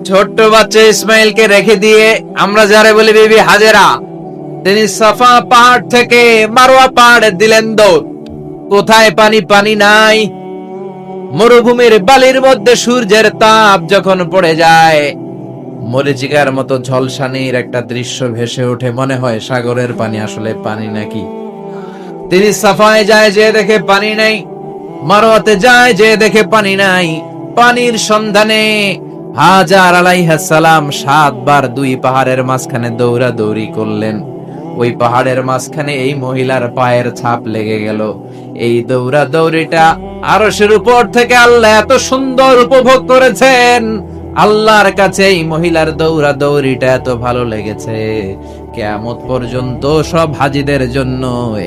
ছোট্ট বাচ্চা ইসমাইলকে রেখে দিয়ে আমরা যারে বলি বিবি হাজেরা, তিনি সাফা পাহাড় থেকে মারওয়া পাহাড়ে দিলেন দৌড়। কোথায় পানি? পানি নাই। মরুভূমির বালির মধ্যে সূর্যের তাপ যখন পড়ে যায়, মরীচিকার মতো ঝলসানির একটা দৃশ্য ভেসে ওঠে, মনে হয় সাগরের পানি আসলে পানি নাকি। তিনি সাফায় যায়, যে দেখে পানি নাই। মারওয়াতে যায়, যে দেখে পানি নাই। পানির সন্ধানে হাজার আলাইহিস সালাম 7 বার 2 পাহাড়ের মাঝখানে দৌড়াদৌড়ি করলেন। ওই পাহাড়ের মাঝখানে এই মহিলার পায়ের ছাপ লেগে গেল। এই দৌড়াদৌড়িটা আরশের উপর থেকে আল্লাহ এত সুন্দর উপভোগ করেছেন। আল্লাহর কাছে এই মহিলার দৌড়াদৌড়িটা এত ভালো লেগেছে, কিয়ামত পর্যন্ত সব হাজীদের জন্য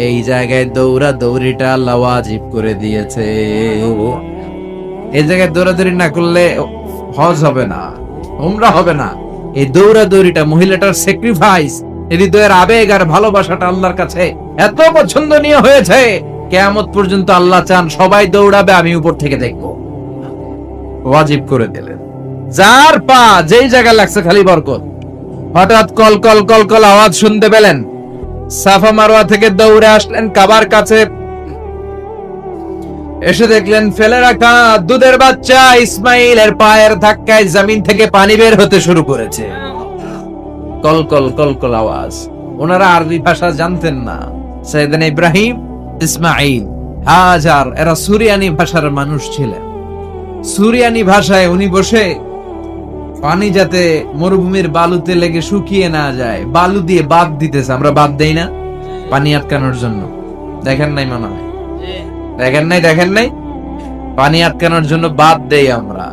এই জায়গায় দৌড়াদৌড়িটা আল্লাহ ওয়াজিব করে দিয়েছে। এই জায়গায় দৌড়াদৌড়ি না করলে হজ হবে না, উমরা হবে না। এই দৌড়াদৌড়িটা, মহিলাটার স্যাক্রিফাইস, হৃদয়ের আবেগ আর ভালোবাসাটা আল্লাহর কাছে এত পছন্দনীয় হয়েছে, কিয়ামত পর্যন্ত আল্লাহ চান সবাই দৌড়াবে, আমি উপর থেকে দেখবো। ওয়াজিব করে দিলেন। যার পা যেই জায়গায় লাগছে খালি বরকত। হঠাৎ কল কল কল কল আওয়াজ শুনতে পেলেন। সাফা মারওয়া থেকে দৌড়ে আসলেন কাবার কাছে। এসে দেখলেন ফেলে রাখা দুধের বাচ্চা ইসমাইলের পায়ের ধাক্কায় জমিন থেকে পানি বের হতে শুরু করেছে। কল কল কল কল আওয়াজ। ওনারা আরবি ভাষা জানতেন না। সাইয়েদনা ইব্রাহিম, ইসমাইল, হাজার এরা সুরিয়ানি ভাষার মানুষ ছিলেন। সুরিয়ানি ভাষায় উনি বসে পানি যাতে মরুভূমির বালুতে লেগে শুকিয়ে না যায়, বালু দিয়ে বাঁধ দিতেছে। আমরা বাঁধ দেই না পানি আটকানোর জন্য? দেখেন নাই মনে হয়? দেখেন নাই পানি আটকানোর জন্য বাঁধ দেই আমরা।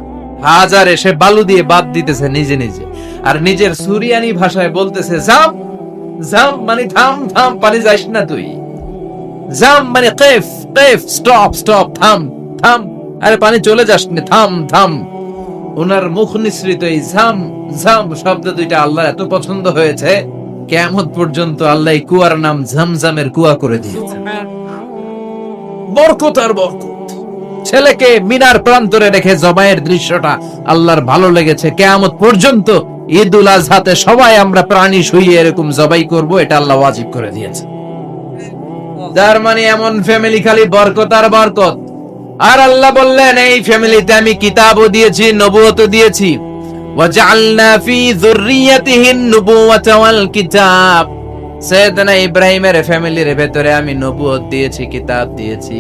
হাজার এসে বালু দিয়ে বাঁধ দিতেছে নিজে নিজে, আর নিজের সুরিয়ানি ভাষায় বলতেছে জাম জাম, মানে থাম থাম, পানি যাইস না তুই। জাম মানে কেফ কেফ, স্টপ স্টপ, থাম থাম, আরে পানি চলে যাস না, থাম থাম। ওনার মুখ নিঃসৃত এই ঝাম ঝাম শব্দ দুইটা আল্লাহ এত পছন্দ হয়েছে, কিয়ামত পর্যন্ত আল্লাহ এই কুয়ার নাম ঝমঝমের কুয়া করে দিয়েছে। বরকত আর বরকত। ছেলেকে মিনার প্রান্তরে রেখে জবাইয়ের দৃশ্যটা আল্লাহর ভালো লেগেছে। কিয়ামত পর্যন্ত ঈদুল আজহাতে সবাই আমরা প্রাণী শুইয়ে এরকম জবাই করব, এটা আল্লাহ ওয়াজিব করে দিয়েছে। যার মানে এমন ফ্যামিলি খালি বরকত আর বরকত। আর আল্লাহ বললেন এই ফ্যামিলিতে আমি কিতাবও দিয়েছি, নবুয়তও দিয়েছি। ওয়াজআলনা ফি যুররিয়াতিহিন নুবুওয়াতা ওয়াল কিতাব। সাইয়েদনা ইব্রাহিমের ফ্যামিলির ভেতরে আমি নবুয়ত দিয়েছি, কিতাব দিয়েছি।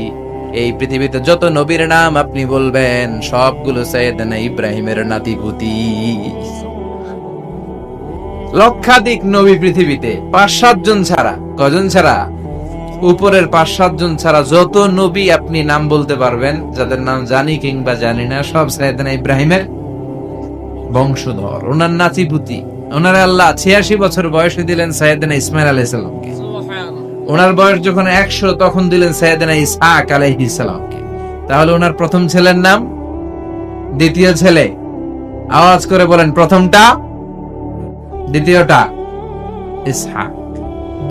এই পৃথিবীতে যত নবীর নাম আপনি বলবেন সবগুলো সাইয়েদনা ইব্রাহিমের নাতিপুতি। লক্ষাধিক নবী পৃথিবীতে, 5-7 জন ছাড়া। কজন ছাড়া? উপরের 5-7 জন ছাড়া যত নবী আপনি নাম বলতে পারবেন, যাদের নাম জানি কিংবা জানি না, সব সাইয়েদনা ইব্রাহিমের বংশধর, ওনার নাতিপুতি। ওনার আল্লাহ 86 বছর বয়সে দিলেন সাইয়েদনা ইসমাইল আলাইহিস সালামকে। ওনার বয়স যখন 100 তখন দিলেন সাইয়েদনা ইসহাক আলাইহিস সালামকে। তাহলে ওনার প্রথম ছেলের নাম, দ্বিতীয় ছেলে, আওয়াজ করে বলেন প্রথমটা, দ্বিতীয়টা ইসহাক।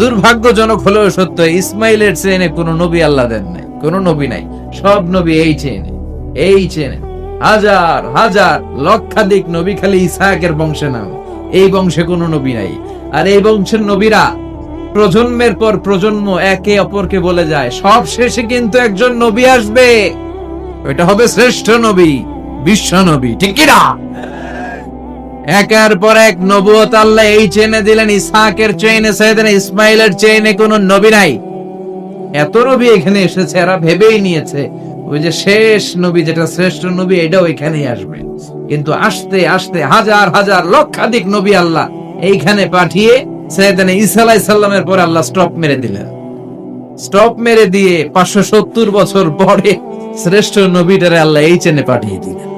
দুর্ভাগ্যজনক হলেও সত্য, ইসমাইলের চেনে কোন নবী আল্লাহ দেন নাই, কোন নবী নাই। সব নবী এই চেনে হাজার হাজার লক্ষাধিক নবী খালি ইসহাকের বংশে নাম। এই বংশে কোন নবী নাই। আর এই বংশের নবীরা প্রজন্মের পর প্রজন্ম একে অপরকে বলে যায় সব শেষে কিন্তু একজন নবী আসবে, ওইটা হবে শ্রেষ্ঠ নবী, বিশ্ব নবী। ঠিক কি না? একের পর এক নবুয়ত আল্লাহ এই চেনে দিলেন। ইসহাকের চেইনে, সাইয়েদনা ইসমাইলের চেইনে কোন নবী নাই। এত নবী এখানে এসেছে, এরা ভেবেই নিয়েছে ওই যে শেষ নবী, যেটা শ্রেষ্ঠ নবী, এটাও এখানেই আসবে। কিন্তু আস্তে আস্তে হাজার হাজার লক্ষাধিক নবী আল্লাহ এইখানে পাঠিয়ে সাইয়েদনা ঈসা আলাইহিস সালামের পরে আল্লাহ স্টপ মেরে দিলেন। স্টপ মেরে দিয়ে 570 বছর পরে শ্রেষ্ঠ নবীটারে আল্লাহ এই চেনে পাঠিয়ে দিলেন।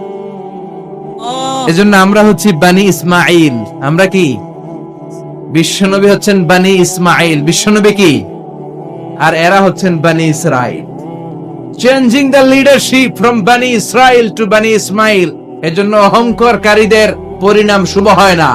এজন্য আমরা হচ্ছি বানি ইসমাইল। আমরা কি? বিশ্বনবী হচ্ছেন বানি ইসমাইল, বিশ্বনবী কি? আর এরা হচ্ছেন বানি Israil. Changing the leadership from বানি ইসরাইল টু বানি ইসমাইল। এজন্য অহংকারীদের পরিণাম শুভ হয় না।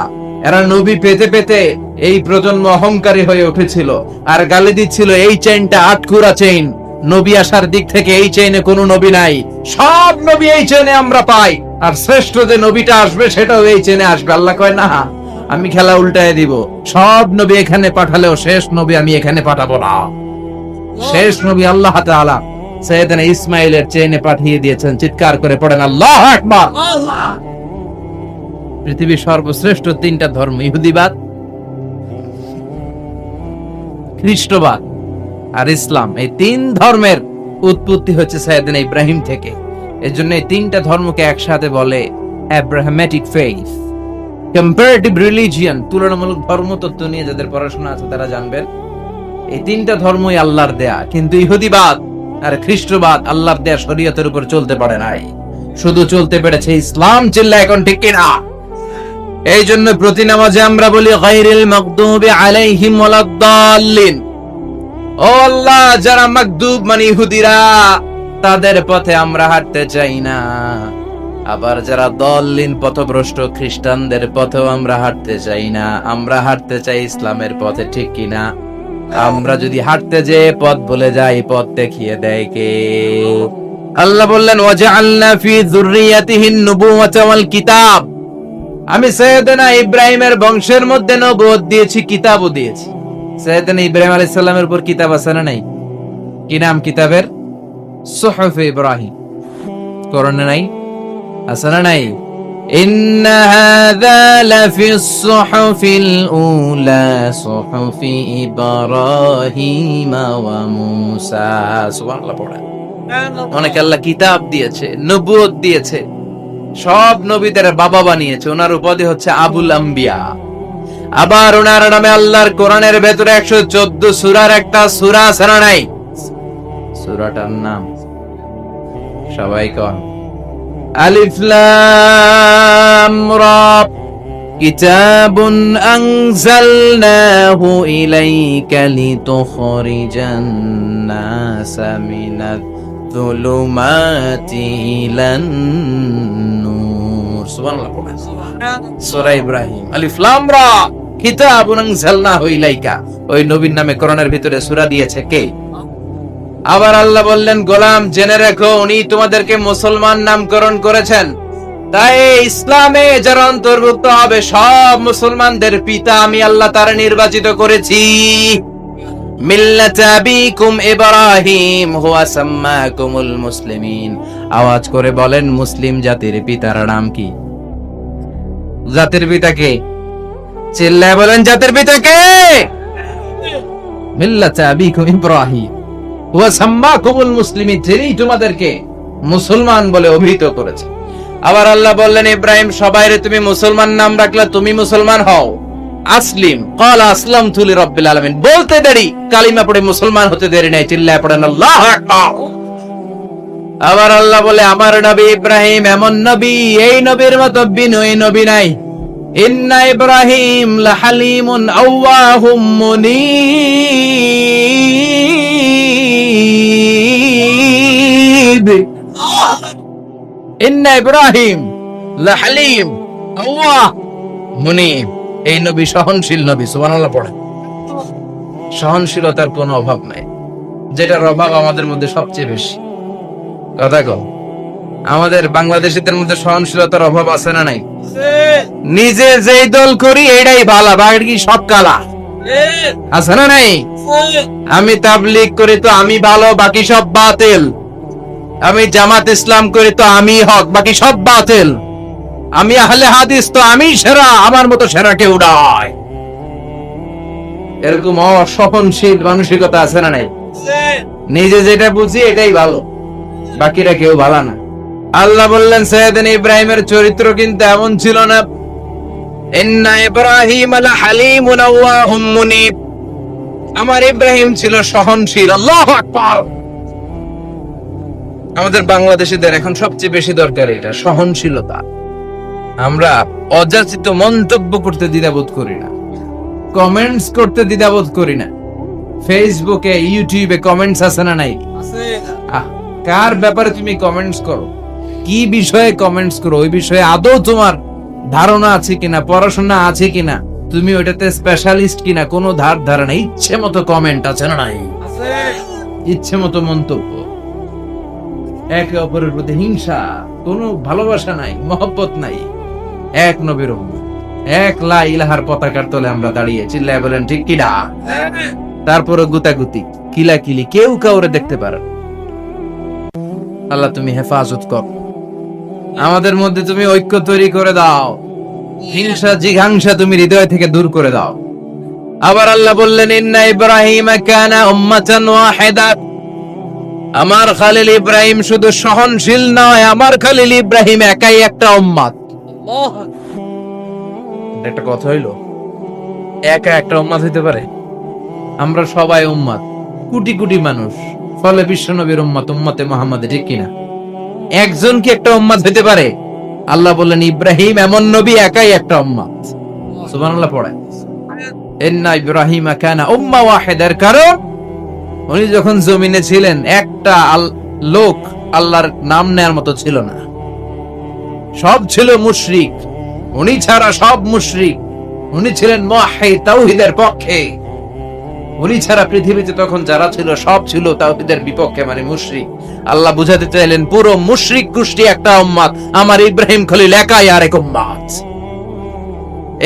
এরা নবী পেতে পেতে এই প্রজন্ম অহংকারী হয়ে উঠেছিল আর গালি দিচ্ছিল এই চেইনটা আটকুরা চেইন, নবী আসার দিক থেকে এই চেইনে কোনো নবী নাই। সব নবী এই চেইনে আমরা পাই। আর শ্রেষ্ঠ যে নবীটা আসবে সেটাও এই চেনে আসবে। আল্লাহ কয় না, আমি খেলা উল্টায় দিব, সব নবী এখানে পাঠালেও শেষ নবী আমি এখানে পাঠাবো না। শেষ নবী আল্লাহ তাআলা সাইয়েদনা ইসমাইলের চেনে পাঠিয়ে দিয়েছেন। চিৎকার করে পড়েন আল্লাহু আকবার। পৃথিবীর সর্বশ্রেষ্ঠ তিনটা ধর্ম, ইহুদিবাদ, খ্রিস্টবাদ আর ইসলাম, এই তিন ধর্মের উৎপত্তি হচ্ছে সাইয়েদনা ইব্রাহিম থেকে। এর জন্য এই তিনটা ধর্মকে একসাথে বলে অ্যাব্রাহামেটিক ফেইথ। কম্পারেটিভ রিলিজিয়ন, তুলনামূলক ধর্মতত্ত্ব নিয়ে যাদের পড়াশোনা আছে তারা জানবেন এই তিনটা ধর্মই আল্লাহর দেয়া, কিন্তু ইহুদিবাদ আর খ্রিস্টবাদ আল্লাহর দেয়া শরীয়তের উপর চলতে পারে নাই, শুধু চলতে পেরেছে ইসলাম। চিল্লা এখন ঠিক কিনা? এই জন্য প্রতি নামাজে আমরা বলি গায়রিল মাগদুবি আলাইহিম ওয়ালাদ-দাল্লিন। ও আল্লাহ, যারা মাগদুব মানে ইহুদিরা, তাদের পথে আমরা হাঁটতে চাই না। আবার যারা দল্লিন পথভ্রষ্ট খ্রিস্টানদের পথেও আমরা হাঁটতে চাই না। আমরা হাঁটতে চাই ইসলামের পথে, ঠিক কিনা? আমরা যদি হাঁটতে যে পথ ভুলে যাই, পথ দেখিয়ে দেয় কে? আল্লাহ বললেন ওয়াজআলনা ফি যুররিয়াতিহিন নুবুওয়াতা ওয়াল কিতাব। আমি সাইয়েদনা ইব্রাহিমের বংশের মধ্যে নবুয়ত দিয়েছি, কিতাবও দিয়েছি। সাইয়েদনা ইব্রাহিম আলাইহিস সালামের উপর কিতাব আছে না নাই? কি নাম কিতাবের? সুহুফে ইব্রাহিম। কোরআনে নাই? আছে না নাই? ইন্না হাযা লাফিস সুহুফিল উলা সুহুফি ইব্রাহিম ওয়া মূসা। সুবহানাল্লাহ পড়া। অনেক আল্লাহ কিতাব দিয়েছে, নবুয়ত দিয়েছে, সব নবীদের বাবা বানিয়েছে। ওনার উপাধি হচ্ছে আবুল আম্বিয়া। আবার ওনার নামে আল্লাহর কোরআনের ভেতরে 114 সূরার একটা সূরা আছে না নাই? সূরাটার নাম সবাই কোন? আলিফ লাম রা। কিতাবুন আনজালনাহু ইলাইকা লিতুখরিজান নাসা মিনাজ যুলুমাতি ইলান নূর। সুবহানাল্লাহ পড়েন। সূরা ইব্রাহিম আলিফ লাম রা কিতাবুন আনজালনাহু ইলাইকা। ওই নবীর নামে কোরআনের ভিতরে সূরা দিয়েছে কে? আবার আল্লাহ বললেন গোলাম জেনে রেখো, উনি তোমাদেরকে মুসলমান নামকরণ করেছেন। তাই ইসলামে যারা অন্তর্ভুক্ত হবে সব মুসলমানদের পিতা আমি আল্লাহ তারা নির্বাচিত করেছি। মিল্লাতা আবিকুম ইব্রাহিম হুয়া সাম্মাকুমুল মুসলিমিন। আওয়াজ করে বলেন মুসলিম জাতির পিতার নাম কি? জাতির পিতা কে? চিল্লায় বলেন জাতির পিতা কে? মিল্লাতা আবিকুম ইব্রাহিম হুয়া সাম্মাকুমুল মুসলিমিন, যিনি তোমাদেরকে মুসলমান বলে অভিহিত করেছে। আবার আল্লাহ বললেন ইব্রাহিম সবাইরে তুমি মুসলমান নাম রাখলে, তুমি মুসলমান হও। আসলিম ক্বালা আসলামতু লিরাব্বিল আলামিন, বলতে দেরি, কালিমা পড়ে মুসলমান হতে দেরি নাই। চিল্লায় পড়েন আল্লাহু আকবার। আবার আল্লাহ বলে আমার নবী ইব্রাহিম এমন নবী, এই নবীর মতো বিনয়ী নবী নাই। ইন্না ইব্রাহিম লাহালিমুন আওয়াহুম মুনীব। ইন্না ইব্রাহিম লাহালিম আওয়াহ মুনীব। এই নবী সহনশীল নবী। সুবহানাল্লাহ পড়েন। সহনশীলতার কোনো অভাব নাই, যেটার অভাব আমাদের মধ্যে সবচেয়ে বেশি। কথা কও, আমাদের বাংলাদেশীদের মধ্যে সহনশীলতার অভাব আছে না নাই? নিজে যেই দল করি এটাই ভালো, বাকি সব কালা। আছে না নাই? আমি তাবলীগ করি তো আমি ভালো, বাকি সব বাতিল। আমি জামাত ইসলাম করি তো আমি হক, বাকি সব বাতিল। আমি আহলে হাদিস তো আমি সেরা, আমার মতো সেরা কেউ নাই। এরকম অসহনশীল মানসিকতা আছে না নাই? নিজে যেটা বুঝি এটাই ভালো, বাকিরা কেউ ভালো না। আল্লাহ বললেন সাইয়েদনা ইব্রাহিমের চরিত্র কিন্তু এমন ছিল না। ইন্না ইব্রাহিম লাহালিমুন আওয়াহুম মুনীব। আমার ইব্রাহিম ছিল সহনশীল। আল্লাহু আকবার। আমাদের বাংলাদেশীদের এখন সবচেয়ে বেশি দরকার এটা, সহনশীলতা। আমরা অযাচিত মন্তব্য করতে দ্বিধাবোধ করি না, কমেন্টস করতে দ্বিধাবোধ করি না। ফেসবুকে ইউটিউবে কমেন্টস আছে না নাই? কার ব্যাপারে তুমি কমেন্টস করো, কি বিষয়ে কমেন্টস করো, ওই বিষয়ে আদৌ তোমার ধারণা আছে কিনা, পড়াশোনা আছে কিনা, তুমি ওইটাতে স্পেশালিস্ট কিনা, কোনো ধারণা। ইচ্ছে মতো কমেন্ট আছে না নাই? ইচ্ছে মতো মন্তব্য, একে অপরের প্রতি হিংসা। কোনো ভালোবাসা নাই, মহব্বত নাই। এক নবীর উম্মত, এক লা ইলাহার পতাকার তলে আমরা দাঁড়িয়ে, চিল্লায় বলেন ঠিক কিনা? তারপরে গুতাগুতি, কিলাকিলি, কেউ কাউরে দেখতে পারে। আল্লাহ তুমি হেফাজত কর, আমাদের মধ্যে তুমি ঐক্য তৈরি করে দাও, হিংসা জিঘাংসা তুমি হৃদয় থেকে দূর করে দাও। আবার আল্লাহ বললেন ইন্না ইব্রাহিম কানা উম্মাতান ওয়াহিদা, আমার খলিল ইব্রাহিম শুধু সহনশীল নয়, আমার খলিল ইব্রাহিম একাই একটা উম্মত। একটা কথা হইলো, একা একটা উম্মত হইতে পারে? আমরা সবাই উম্মত, কোটি কোটি মানুষ, ফলে বিশ্ব নবীর উম্মত, উম্মতে মুহাম্মদ, ঠিক কিনা? একজন কি একটা উম্মত হইতে পারে? আল্লাহ বললেন ইব্রাহিম এমন নবী, একাই একটা উম্মত। সুবহানাল্লাহ পড়ে, ইন্না ইব্রাহিম কানা উম্মা ওয়াহিদার, কারণ উনি যখন জমিনে ছিলেন একটা লোক আল্লাহর নাম নেয়ার মতো ছিল না, সব ছিল মুশরিক, উনি ছাড়া সব মুশরিক। উনি ছিলেন মুওয়াহহিদ, তাওহীদের পক্ষে। উনি ছাড়া পৃথিবীতে তখন যারা ছিল সব ছিল তাওহীদের বিপক্ষে, মানে মুশরিক। আল্লাহ বুঝাতে চাইলেন পুরো মুশরিক গোষ্ঠী একটা উম্মত, আমার ইব্রাহিম খলিল একাই আরেক উম্মত।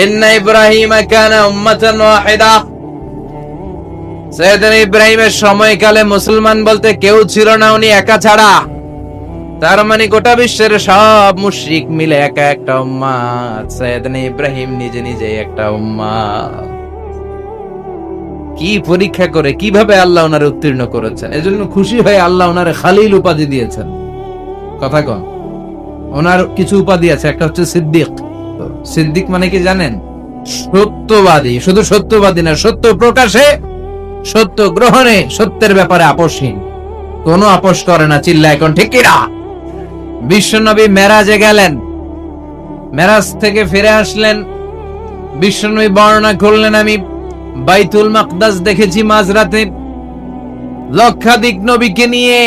ইন্না ইব্রাহিম কানা উম্মাতান ওয়াহিদা, সাইয়েদনা ইব্রাহিমের সময়কালে মুসলমান বলতে কেউ ছিল না, উনি একা ছাড়া। তার মানে গোটা বিশ্বের সব মুশরিক মিলে একা একটা উম্মত, সাইয়েদনা ইব্রাহিম নিজে নিজে একটা উম্মত। কি পরীক্ষা করে, কিভাবে আল্লাহ ওনারে উত্তীর্ণ করেছেন। এজন্য খুশি হয়ে আল্লাহ ওনারে খালিল উপাধি দিয়েছেন। কথা কন, ওনার কিছু উপাধি আছে, একটা হচ্ছে সিদ্দিক। সিদ্দিক মানে কি জানেন? সত্যবাদী। শুধু সত্যবাদী না, সত্য প্রকাশে, সত্য গ্রহণে, সত্যের ব্যাপারে আপোষহীন, কোনো আপোষ করে না। চিল্লা এখন ঠিক কিনা? বিশ্বনবী মেরাজে গেলেন, মেরাজ থেকে ফিরে আসলেন, বিশ্বনবী বর্ণনা করলেন আমি বাইতুল মাকদাস দেখেছি মাঝরাতে, লক্ষাধিক নবীকে নিয়ে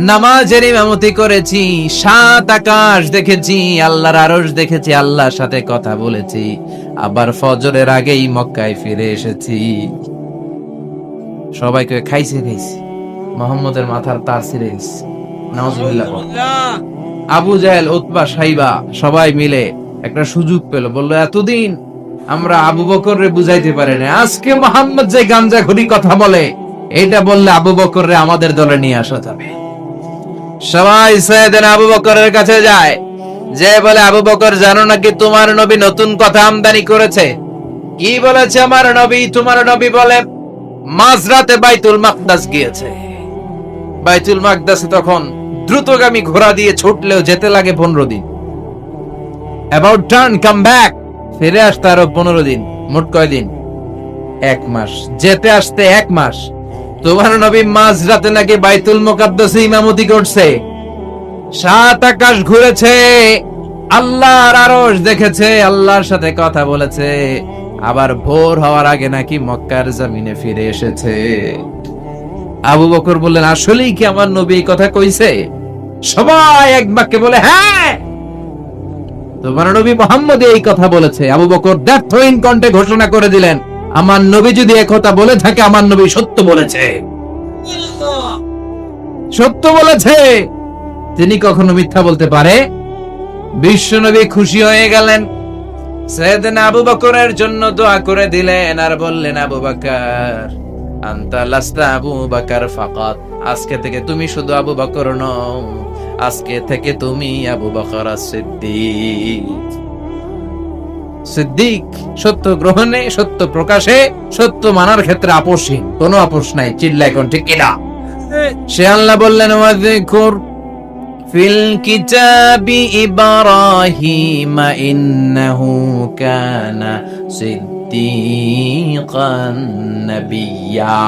নামাজের ইমামতি করেছি, 7 আকাশ দেখেছি, আল্লাহর আরশ দেখেছি, আল্লাহর সাথে কথা বলেছি, আবার ফজরের আগেই মক্কায় ফিরে এসেছি। সবাইকে খাইছে মোহাম্মদের মাথার তার ছিঁড়ে গেছে, নাউজুবিল্লাহ। আবু জাহেল, উতবা, সাইবা সবাই মিলে একটা সুযোগ পেল, বললো এতদিন আমরা আবু বকররে বুঝাইতে পারি না, আজকে মোহাম্মদ যে গাঞ্জাখুরি কথা বলে, এটা বললে আবু বকররে আমাদের দলে নিয়ে আসা যাবে। সবাই সাইয়েদনা আবু বকরের কাছে যায়, যে বলে আবু বকর জানো নাকি তোমার নবী নতুন কথা আমদানি করেছে? কি বলেছে আমার নবী? তোমার নবী বলে মাঝরাতে বাইতুল মাকদাস গিয়েছে। বাইতুল মাকদাসে তখন দ্রুতগামী ঘোড়া দিয়ে ছুটলেও যেতে লাগে 15 দিন। অ্যাবাউট টার্ন কাম ব্যাক, ফিরে আসতে আরো 15 দিন, মোট কয়দিন? 1 মাস। যেতে আসতে 1 মাস। তোমার নবী মাঝরাতে নাকি বাইতুল মুকাদ্দাসে ইমামতি করছে, 7 আকাশ ঘুরেছে, আল্লাহর আরশ দেখেছে, আল্লাহর সাথে কথা বলেছে, আবার ভোর হওয়ার আগে নাকি মক্কার জমিনে ফিরে এসেছে। আবু বকর বললেন আসলেই কি আমার নবী এই কথা কইছে? সবাই এক বাক্যে বলে হ্যাঁ, তোমার নবী মুহাম্মদ এই কথা বলেছে। আবু বকর দ্ব্যর্থহীন কণ্ঠে ঘোষণা করে দিলেন, আমার নবী যদি এই কথা বলে থাকে, আমার নবী সত্য বলেছে, সত্য বলেছে, তিনি কখনো মিথ্যা বলতে পারে? বিশ্ব নবী খুশি হয়ে গেলেন, সাইয়েদনা আবু বকরের জন্য দোয়া করে দিলেন, আর বললেন আবু বকর আনতা লাস্তা আবু বকর ফাকাত, আজকে থেকে তুমি শুধু আবু বকর নও, আজকে থেকে তুমি আবু বকর সিদ্দিক। সিদ্দিক সত্য গ্রহণে, সত্য প্রকাশে, সত্য মানার ক্ষেত্রে আপোষহীন, কোনো আপোষ নাই। চিল্লা এখন ঠিক কিনা? সে আল্লাহ বললেন ওয়াযকুর ফিল কিতাবি ইব্রাহিম ইন্নাহু কানা সিদ্দিকান নাবিয়্যা।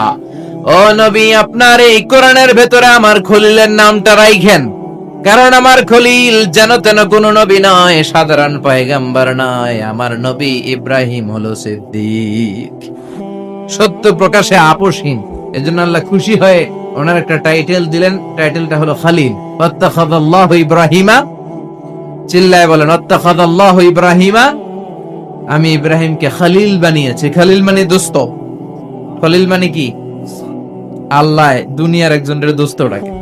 ও নবী, আপনার এই কোরআনের ভেতরে আমার খলিলের নামটা রাখেন, কারণ আমার খলিল যেন তেন কোন নবী নয়, সাধারণ পয়গম্বর নয়, আমার নবী ইব্রাহিম হলো সিদ্দিক, সত্য প্রকাশে আপোষহীন। এজন্য আল্লাহ খুশি হয়ে ওনার একটা টাইটেল দিলেন, টাইটেলটা হলো খালিল। ওয়াত্তাখাযাল্লাহু ইব্রাহিমা, চিল্লায় বলেন ওয়াত্তাখাযাল্লাহু ইব্রাহিমা, আমি ইব্রাহিমকে খালিল বানিয়েছি। খালিল মানে দোস্ত। খলিল মানে কি? আল্লাহ দুনিয়ার একজনের দোস্ত ডাকে।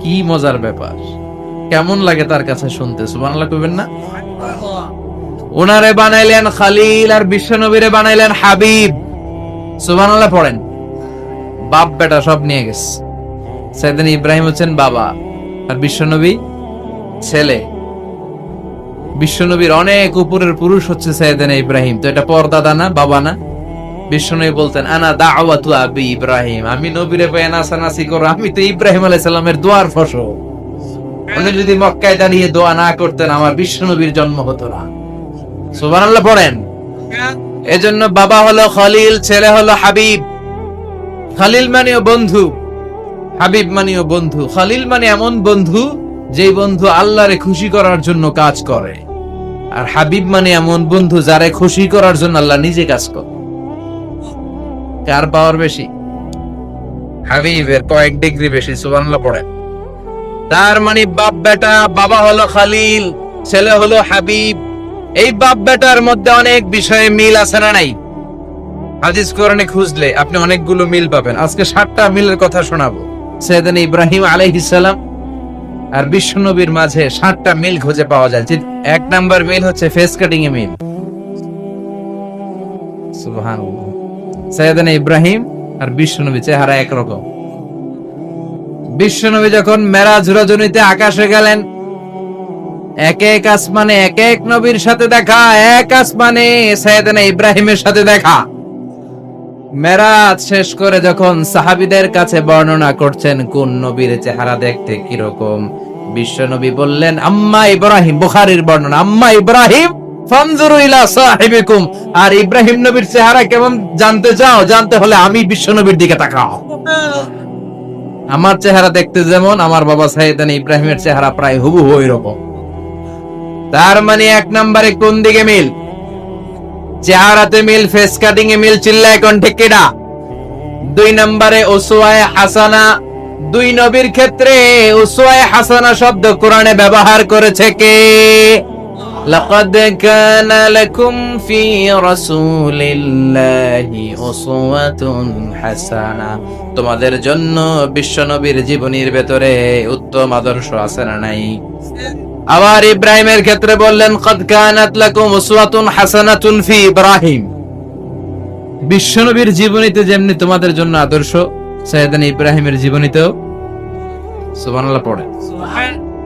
কি মজার ব্যাপার! কেমন লাগে তার কাছে শুনতে? সুবহানাল্লাহ কইবেন না? ওনারে বানাইলেন খালিল আর বিশ্বনবীরে বানাইলেন হাবিব। সুবহানাল্লাহ পড়েন। বাপ বেটা সব নিয়ে গেছে। সাইয়েদনা ইব্রাহিম হচ্ছেন বাবা আর বিশ্বনবী ছেলে। বিশ্বনবীর অনেক উপরের পুরুষ হচ্ছে সাইয়েদনা ইব্রাহিম। তো এটা পরদাদা না, বাবা না? বিশ্বনবী বলতেন আনা দাওয়াতু আবি ইব্রাহিম, আমি নবীরে পেয়ে নাচানাচি করো, আমি তো ইব্রাহিম আলাইহিস সালামের দোয়ার ফসল। উনি যদি মক্কায় দাঁড়িয়ে দোয়া না করতেন আমার বিশ্বনবীর জন্ম হতো না। সুবহানাল্লাহ পড়েন। এজন্য বাবা হলো খলিল, ছেলে হলো হাবিব। খলিল মানেও বন্ধু, হাবিব মানেও বন্ধু। খলিল মানে এমন বন্ধু যেই বন্ধু আল্লাহরে খুশি করার জন্য কাজ করে, আর হাবিব মানে এমন বন্ধু যারে খুশি করার জন্য আল্লাহ নিজে কাজ করে। কার পাওয়ার বেশি? হাবিবের কয়েক ডিগ্রি বেশি। সুবহানাল্লাহ পড়েন। তার মানে বাপ বেটা, বাবা হলো খলিল, ছেলে হলো হাবিব। এই বাপ বেটার মধ্যে অনেক বিষয়ে মিল আছে না নাই? হাদিস কোরআনে খুঁজলে আপনি অনেকগুলো মিল পাবেন। আজকে 7টা মিলের কথা শোনাবো। সাইয়েদনা ইব্রাহিম আলাইহিস সালাম আর বিশ্বনবীর মাঝে 7টা মিল খুঁজে পাওয়া যায়। 1 নাম্বার মিল হচ্ছে ফেস কাটিং এ মিল। সুবহানাল্লাহ। সাইয়েদনা ইব্রাহিম আর বিশ্বনবী চেহারা একরকম। বিশ্বনবী যখন মেরাজ রজনীতে আকাশে গেলেন, এক এক আসমানে এক এক নবীর সাথে দেখা, এক আসমানে সাইয়েদনা ইব্রাহিমের সাথে দেখা। মেরাজ শেষ করে যখন সাহাবীদের কাছে বর্ণনা করছেন কোন নবীর চেহারা দেখতে কিরকম, বিশ্বনবী বললেন আম্মা ইব্রাহিম, বুখারীর বর্ণনা, আম্মা ইব্রাহিম ফানজুরু ইলা সাহিবিকুম। আর ইব্রাহিম নবীর চেহারা কেমন জানতে চাও? জানতে হলে আমি বিশ্বনবীর দিকে তাকাও। আমার চেহারা দেখতে যেমন, আমার বাবা সাইয়েদনা ইব্রাহিমের চেহারা প্রায় হুবহু ওইরকম। তার মানে 1 নম্বরে কোন দিকে মিল? চেহারাতে মিল, ফেস কাটিং এ মিল। চিল্লায় কোন ঠিক কিনা? 2 নম্বরে উসওয়ায়ে হাসানা। 2 নবীর ক্ষেত্রে উসওয়ায়ে হাসানা শব্দ কোরআনে ব্যবহার করেছে কে? লাকাদ কানা লাকুম ফি রাসূলিল্লাহি উসওয়াতুন হাসানা। তোমাদের জন্য বিশ্বনবীর জীবনীর ভেতরে উত্তম আদর্শ আছে না নাই? আবার ইব্রাহিমের ক্ষেত্রে বললেন কদ কানাত লাকুম উসওয়াতুন হাসানাতুন ফি ইব্রাহিম। বিশ্বনবীর জীবনীতে যেমনি তোমাদের জন্য আদর্শ, সাইয়েদনা ইব্রাহিমের জীবনীতেও। সুবহানাল্লাহ পড়ে।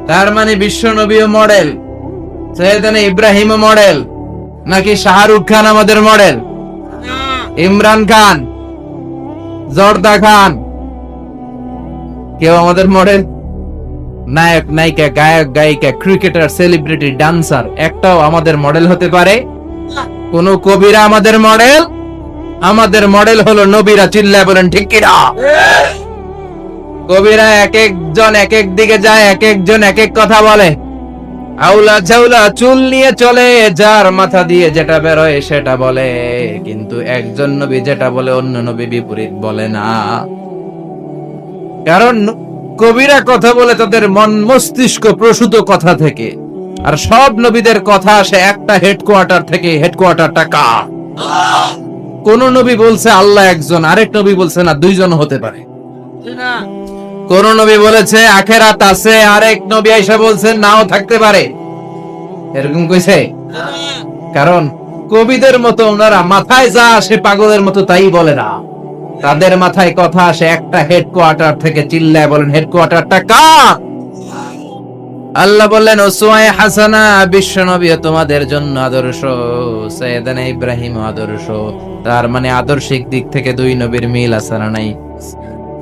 তার মানে বিশ্বনবীও মডেল, সাইয়েদনা ইব্রাহিমও মডেল। নাকি শাহরুখ খান আমাদের মডেল, ইমরান খান, জর্দা খান কেউ আমাদের মডেল? নায়ক নায়িকা, গায়ক গায়িকা, ক্রিকেটার, সেলিব্রিটি, ডান্সার একটাও আমাদের মডেল হতে পারে? কোন কবিরা আমাদের মডেল? আমাদের মডেল হলো নবীরা। চিল্লায় বলেন ঠিক কিনা? কবিরা এক একজন এক এক দিকে যায়, এক একজন এক এক কথা বলে। আউলা ঝাউলা চুল নিয়ে চলে, যার মাথা দিয়ে যেটা বেরোয় সেটা বলে, কিন্তু একজন নবী যেটা বলে অন্য নবী বিপরীত বলে না। কারণ কবিরা কথা বলে তাদের মন মস্তিষ্ক প্রসূত কথা থেকে, আর সব নবীদের কথা আসে একটা হেডকোয়ার্টার থেকে। হেডকোয়ার্টারটা কার? কোন নবী বলছে আল্লাহ একজন, আরেক নবী বলছে না 2 জন হতে পারে। কোন নবী বলেছে আখিরাত আছে, আরেক নবী আয়েশা বলছেন নাও থাকতে পারে। এরকম কইছে? কারণ কবিদের মতো ওনারা মাথায় যা আসে পাগলের মতো তাই বলে না। তাদের মাথায় কথা আসে একটা হেডকোয়ার্টার থেকে। চিল্লায় বলেন হেডকোয়ার্টারটা কার? আল্লাহ বললেন উসওয়ায়ে হাসানা। বিশ্বনবী তোমাদের জন্য আদর্শ, সাইয়েদনা ইব্রাহিম আদর্শ। তার মানে আদর্শিক দিক থেকে 2 নবীর মিল আছে না নাই?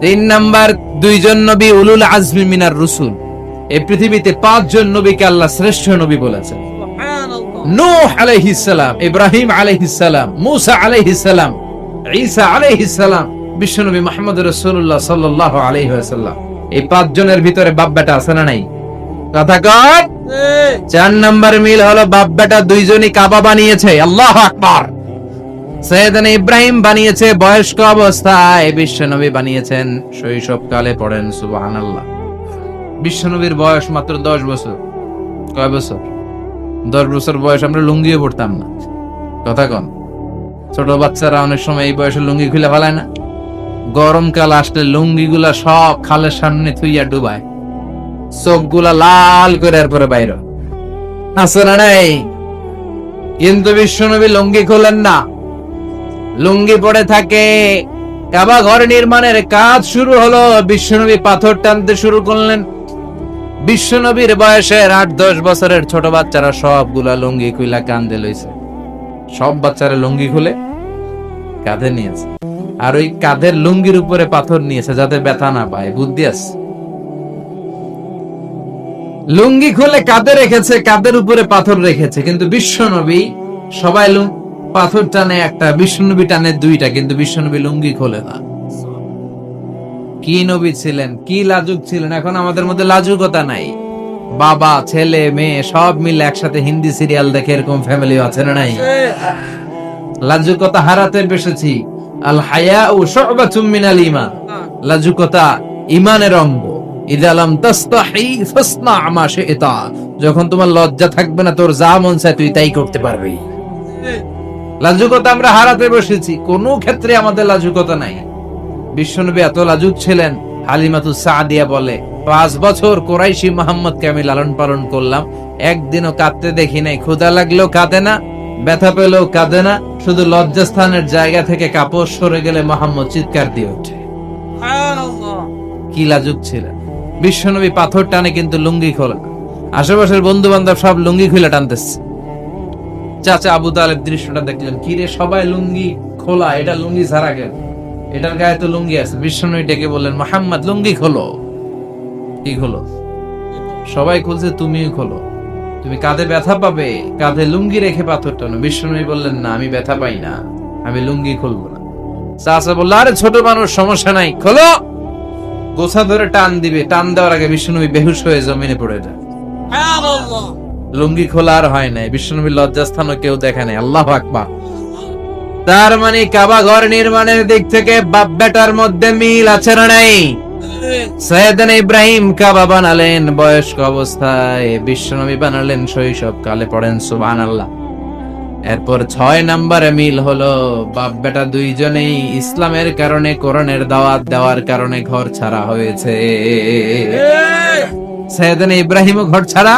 3 নাম্বার, 2 জন নবী উলুল আজমি মিনার রসুল। এই পৃথিবীতে 5 জন নবীকে আল্লাহ শ্রেষ্ঠ নবী বলেছেন। নূহ আলাইহিস সালাম, ইব্রাহিম আলাইহিস সালাম, মূসা আলাইহিস সালাম, ঈসা আলাইহিস সালাম, বিশ্বনবী মুহাম্মদ রাসূলুল্লাহ সাল্লাল্লাহু আলাইহি ওয়াসাল্লাম। এই 5 জনের ভিতরে বাপ বেটা আছে না নাই? কথা কর। 4 নাম্বার মিল হলো বাপ বেটা 2 জনই কাবা বানিয়েছে। আল্লাহু আকবার। সাইয়েদনা ইব্রাহিম বানিয়েছে বয়স্ক অবস্থায়, বিশ্বনবী বানিয়েছেন শৈশবকালে। পড়েন সুবহানাল্লাহ। বিশ্বনবীর বয়স মাত্র 10 বছর। কয় বছর? 10 বছর বয়স আমরা লুঙ্গিও পড়তাম না। কথা কন। ছোট বাচ্চারা অনেক সময় এই বয়সে লুঙ্গি খুলে ফেলায় না? গরমকাল আসলে লুঙ্গিগুলা সব খালের সামনে থুইয়া ডুবায়। চোখগুলা লাল করে এরপরে বাইর আছে না নাই। কিন্তু বিশ্বনবী লুঙ্গি খোলেন না, লুঙ্গি পড়ে থাকে। কাবা ঘর নির্মাণের কাজ শুরু হলো, বিশ্বনবী পাথর টানতে শুরু করলেন। বিশ্বনবীর বয়সের 8-10 বছরের ছোট বাচ্চারা সবগুলা লুঙ্গি খুইলা কাঁধে লইছে। সব বাচ্চারা লুঙ্গি খুলে কাঁধে নিয়েছে, আর ওই কাঁধের লুঙ্গির উপরে পাথর নিয়েছে যাতে ব্যথা না পায়। বুদ্ধি আছে। লুঙ্গি খুলে কাঁধে রেখেছে, কাঁধের উপরে পাথর রেখেছে। কিন্তু বিশ্বনবী সবাই পাথর টানে একটা, বিশ্বনবী টানে দুইটা, কিন্তু বিশ্বনবী লুঙ্গি খোলে না। কি নবী ছিলেন, কি লাজুক ছিলেন। এখন আমাদের মধ্যে লাজুকতা নাই। বাবা ছেলে মেয়ে সব মিলে একসাথে হিন্দি সিরিয়াল দেখে, এরকম ফ্যামিলি আছে না নাই? লাজুকতা হারাতে বসেছি। আল হায়াউ শু'বাতুম মিনাল ঈমান। লাজুকতা ঈমানের অঙ্গ। ইযা লাম তাসতাহি ফাসনা মা শি'তা। যখন তোমার লজ্জা থাকবে না, তোর যা মন চায় তুই তাই করতে পারবি। লাজুকতা আমরা হারাতে বসেছি, কোনো ক্ষেত্রে আমাদের লাজুকতা নাই। বিশ্বনবী এত লাজুক ছিলেন, হালিমাতুস সাদিয়া বলে 5 বছর কুরাইশি মুহাম্মদকে আমি লালন পালন করলাম, একদিনও কাঁদতে দেখি নাই। ক্ষুধা লাগলেও কাঁদে না, ব্যথা পেলেও কাঁদে না, শুধু লজ্জাস্থানের জায়গা থেকে কাপড় সরে গেলে মুহাম্মদ চিৎকার দিয়ে ওঠে। কি লাজুক ছিলেন বিশ্বনবী। পাথর টানে কিন্তু লুঙ্গি খোলে না। আশেপাশের বন্ধু বান্ধব সব লুঙ্গি খুলে টানতেছে। চাচা আবু তালেব দৃশ্যটা দেখলেন, কি রে সবাই লুঙ্গি খোলা, এটা লুঙ্গি ছাড়া গেল, এটার গায়ে তো লুঙ্গি আছে। বিশ্বনবী ডেকে বললেন, মুহাম্মদ লুঙ্গি খোলো। কি খোলো? সবাই খুলছে, তুমিও খোলো। তুমি কাঁধে ব্যথা পাবে, কাঁধে লুঙ্গি রেখে পাথর টানো। বিশ্বনবী বললেন, না আমি ব্যথা পাই না, আমি লুঙ্গি খুলবো না। চাচা বলল, আরে ছোট মানুষ, সমস্যা নাই, খোলো। গোছা ধরে টান দিবে, টান দেওয়ার আগে বিশ্বনবী বেহুশ হয়ে জমিনে পড়ে যায়। লুঙ্গি খোলা আর হয় নাই। বিশ্বনবীর লজ্জাস্থানও কেউ দেখে নাই। আল্লাহু আকবার। তার মানে কাবা ঘর নির্মাণের দিক থেকে বাপ বেটার মধ্যে মিল আছে না নাই? সাইয়েদনা ইব্রাহিম কাবা বানালেন বয়স্ক অবস্থায়, বিশ্বনবী বানালেন শৈশব কালে। পড়েন সুবহানাল্লাহ। এরপর 6 নম্বরে মিল হলো, বাপ বেটা দুইজনেই ইসলামের কারণে, কোরআনের দাওয়াত দেওয়ার কারণে ঘর ছাড়া হয়েছে। সাইয়েদনা ইব্রাহিমও ঘর ছাড়া,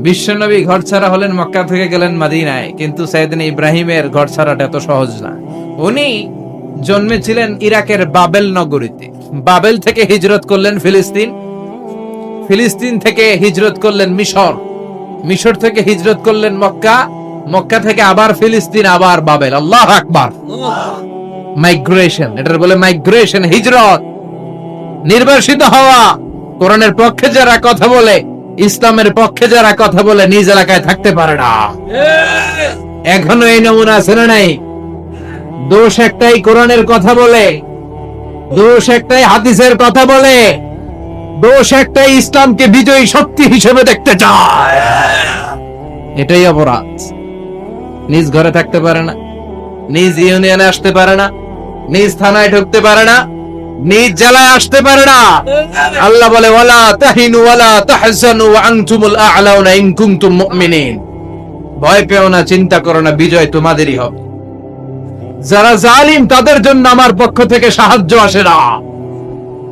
বিশ্বনবী ঘর ছাড়া হলেন, মক্কা থেকে গেলেন মদিনায়। কিন্তু সাইয়েদনা ইব্রাহিমের ঘর ছাড়াটা এত সহজ না। উনি জন্মেছিলেন ইরাকের বাবেল নগরীতে। বাবেল থেকে হিজরত করলেন ফিলিস্তিন, ফিলিস্তিন থেকে হিজরত করলেন মিশর, মিশর থেকে হিজরত করলেন মক্কা, মক্কা থেকে আবার ফিলিস্তিন, আবার বাবেল। আল্লাহু আকবার। মাইগ্রেশন, এটার বলে মাইগ্রেশন, হিজরত, নির্বাসিত হওয়া। কোরআনের পক্ষে যারা কথা বলে, ইসলামের পক্ষে যারা কথা বলে, নিজ এলাকায় থাকতে পারে না। এখনো এই নমুনা আছে না নাই? দোষ একটাই, কোরআনের কথা বলে, দোষ একটাই, হাদিসের কথা বলে, দোষ একটাই, ইসলামকে বিজয়ী শক্তি হিসেবে দেখতে চায়। এটাই অপরাধ। নিজ ঘরে থাকতে পারে না, নিজ ইউনিয়নে আসতে পারে না, নিজ থানায় ঢুকতে পারে না, নিজ জেলায় আসতে পারে না। আল্লাহ বলে, ওয়ালা তাহিনু ওয়ালা তাহজানু ওয়া আনতুমুল আ'লাউনা ইন কুনতুম মুমিনিন। ভয় পেও না, চিন্তা করো না, বিজয় তোমাদেরই হবে। যারা জালিম তাদের জন্য আমার পক্ষ থেকে সাহায্য আসে না।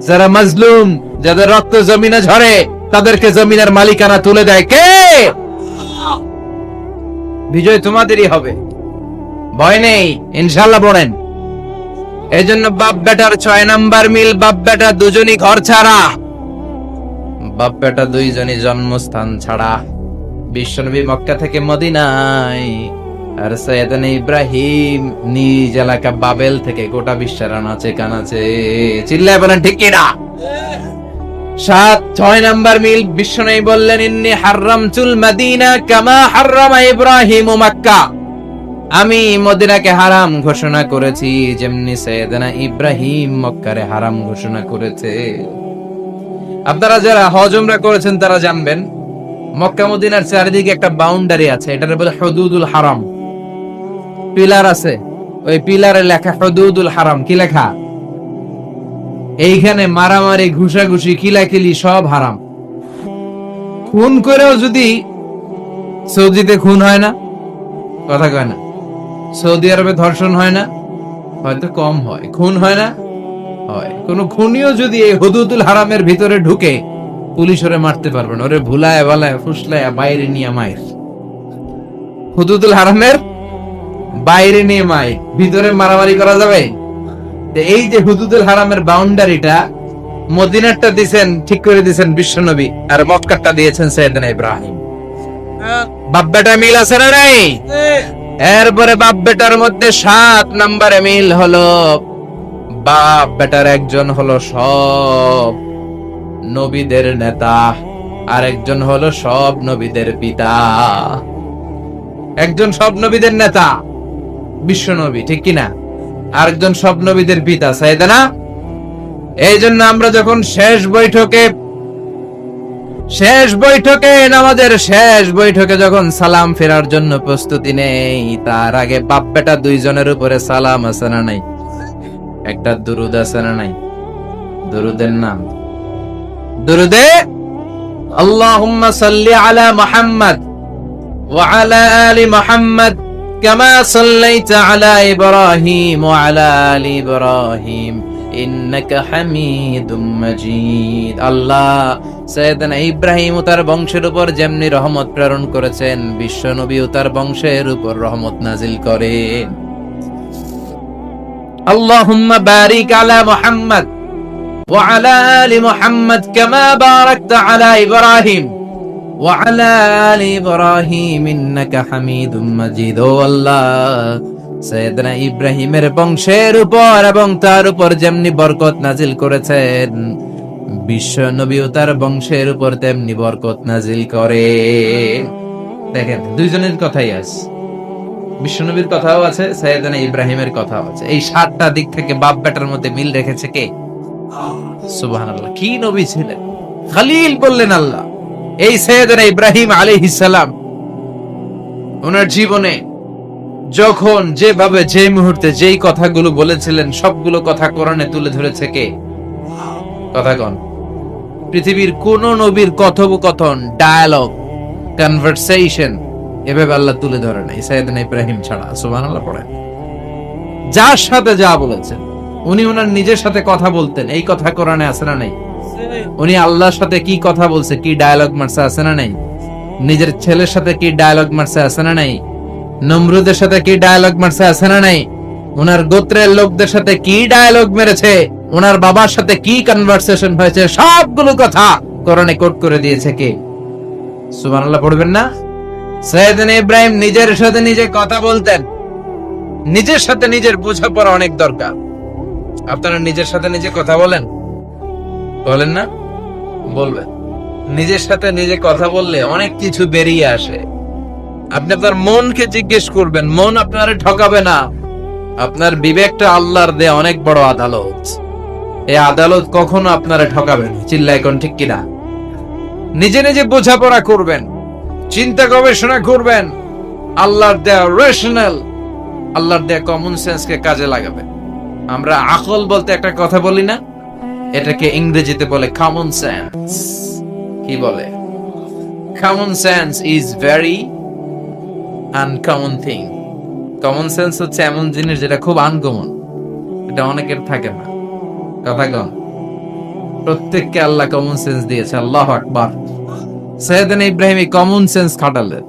যারা মাজলুম, যাদের রক্ত জমিনে ঝরে, তাদেরকে জমিনের মালিকানা তুলে দেয় কে? বিজয় তোমাদেরই হবে, ভয় নেই, ইনশাআল্লাহ। পড়েন। এজন্য বাপ বেটার 6 নাম্বার মিল, বাপ বেটা দুজনই ঘর ছাড়া, বাপ বেটা দুইজনই জন্মস্থান ছাড়া। বিশ্বনবী মক্কা থেকে মদিনায়, আর সাইয়েদনা ইব্রাহিম নিজ এলাকা বাবেল থেকে গোটা বিশ্বের আনাচে কানাচে। চিল্লায় বলেন ঠিক কিনা? 6 নাম্বার মিল, বিশ্বনবী বললেন, ইন্নী হারামতুল মদিনা কামা হারামা ইব্রাহিম মক্কা। আমি মদিনাকে হারাম ঘোষণা করেছি, যেমনি সাইয়েদনা ইব্রাহিম মক্কারে হারাম ঘোষণা করেছে। আপনারা যারা হজ উমরা করেছেন তারা জানবেন, মক্কা মদিনার চারিদিকে একটা বাউন্ডারি আছে, এটার বলে হুদুদুল হারাম। পিলার আছে, ওই পিলারে লেখা হুদুদুল হারাম। কি লেখা? এইখানে মারামারি, ঘুষাঘুষি, কিলাকিলি সব হারাম। খুন করেও যদি, সৌদিতে খুন হয় না, কথা কয় না, সৌদি আরবে ধর্ষণ হয় না, হয়তো কম হয়, খুন হয় না, হয়। কোন খুনিও যদি এই হুদুদুল হারামের ভিতরে ঢুকে, পুলিশ ওরে মারতে পারবে না, ওরে ভুলায় বালায় ফুসলায় বাইরে নিয়ে মায়ের। হুদুদুল হারামের বাইরে নিয়ে মায়ের, ভিতরে মারামারি করা যাবে? এই যে হুদুদুল হারামের বাউন্ডারিটা, মদিনারটা দিয়েছেন, ঠিক করে দিয়েছেন বিশ্বনবী, আর মক্কারটা দিয়েছেন সাইয়েদনা ইব্রাহিম। বাপ বেটা মিল আছে না নাই? এরপরে বাপ বেটার মধ্যে 7 নম্বরে মিল হলো, বাপ বেটার একজন হলো সব নবীদের নেতা, আর একজন হলো সব নবীদের পিতা। একজন সব নবীদের নেতা বিশ্বনবী, ঠিক কিনা? আরেকজন সব নবীদের পিতা সাইয়েদনা। এই জন্য আমরা যখন শেষ বৈঠকে নামাজের শেষ বৈঠকে যখন সালাম ফেরার জন্য প্রস্তুতি নেই, তার আগে বাপ বেটা দুইজনের উপরে সালাম আছে না নাই? একটা দুরুদ আছে না নাই? দুরুদের নাম দুরুদে আল্লাহুম্মা সাল্লি আলা মুহাম্মদ ওয়া আলা আলি মুহাম্মদ কামা সাল্লাইতা আলা ইব্রাহিম ওয়া আলা আলি ইব্রাহিম ইন্নাকা হামিদুম মাজিদ। আল্লাহ সাইয়েদনা ইব্রাহিম ও তার বংশের উপর যেমনি রহমত প্রেরণ করেছেন, বিশ্ব নবী ও তার বংশের উপর রহমত নাজিল করেন। আল্লাহুম্মা বারিক আলা মুহাম্মদ ওয়া আলা আলি মুহাম্মদ কামা বারাকতা আলা ইব্রাহিম ওয়া আলা আলি ইব্রাহিম ইন্নাকা হামিদুম মাজিদ। ও আল্লাহ, সাইয়েদনা ইব্রাহিমের বংশের উপর এবং তার উপর যেমনি বরকত নাজিল করেছেন, বিশ্ব নবী ও তার বংশের উপর তেমনি বরকত নাজিল করে। দেখেন, দুইজনের কথাই আছে, বিশ্ব নবীর কথাও আছে, সাইয়েদনা ইব্রাহিমের কথাও আছে। এই 7টা দিক থেকে বাপ বেটার মধ্যে মিল রেখেছে কে? সুবহানাল্লাহ। কি নবী ছিলেন, খলিল বললেন আল্লাহ। এই সাইয়েদনা ইব্রাহিম আলাইহিস সালাম ওনার জীবনে যখন যেভাবে যে মুহূর্তে যেই কথাগুলো বলেছিলেন, সবগুলো কথা কোরআনে তুলে ধরেছে কে? কথা কোন? পৃথিবীর কোন নবীর কথোপকথন, ডায়ালগ, কনভারসেশন এভাবে আল্লাহ তুলে ধরে নাই সাইয়েদনা ইব্রাহিম ছাড়া। সুবহানাল্লাহ পড়েন। যার সাথে যা বলেছেন, উনি ওনার নিজের সাথে কথা বলতেন, এই কথা কোরআনে আছে না নাই? উনি আল্লাহর সাথে কি কথা বলছে, কি ডায়ালগ মারছে, আছে না নাই? নিজের ছেলের সাথে কি ডায়ালগ মারছে, আছে না নাই? নমরুদের সাথে কি ডায়ালগ মারছে, আছে না নাই? ওনার গোত্রের লোকদের সাথে কি ডায়ালগ মেরেছে, ওনার বাবার সাথে কি কনভারসেশন হয়েছে, সবগুলো কথা কোরআনে কোট করে দিয়েছে কে? সুবহানাল্লাহ পড়বেন না? সাইয়েদনা ইব্রাহিম নিজের সাথে নিজে কথা বলতেন। নিজের সাথে নিজের বোঝাপড়া অনেক দরকার। আপনারা নিজের সাথে নিজে কথা বলেন? বলেন না? বলবেন। নিজের সাথে নিজে কথা বললে অনেক কিছু বেরিয়ে আসে। আপনি আপনার মনকে জিজ্ঞেস করবেন, মন আপনারে ঠকাবে না। আপনার বিবেকটা আল্লাহর দেয়া অনেক বড় আদালত, এই আদালত কখনো আপনারে ঠকাবে না। চিল্লায় কোন ঠিক কিনা? নিজে নিজে বোঝাপড়া করবেন, চিন্তা গবেষণা করবেন, আল্লাহর দেয়া রেশনাল, আল্লাহর দেয়া কমন সেন্সকে কাজে লাগাবেন। আমরা আকল বলতে একটা কথা বলি না, এটাকে ইংরেজিতে বলে কমন সেন্স। কি বলে? Common sense is very uncommon thing. Common sense হচ্ছে এমন জিনিস যেটা খুব আনকমন, এটা অনেকের থাকে না। কথা কম। প্রত্যেককে আল্লাহ কমন সেন্স দিয়েছে। আল্লাহু আকবার। সাইয়েদনা ইব্রাহিম এই কমন সেন্স খাটালেন,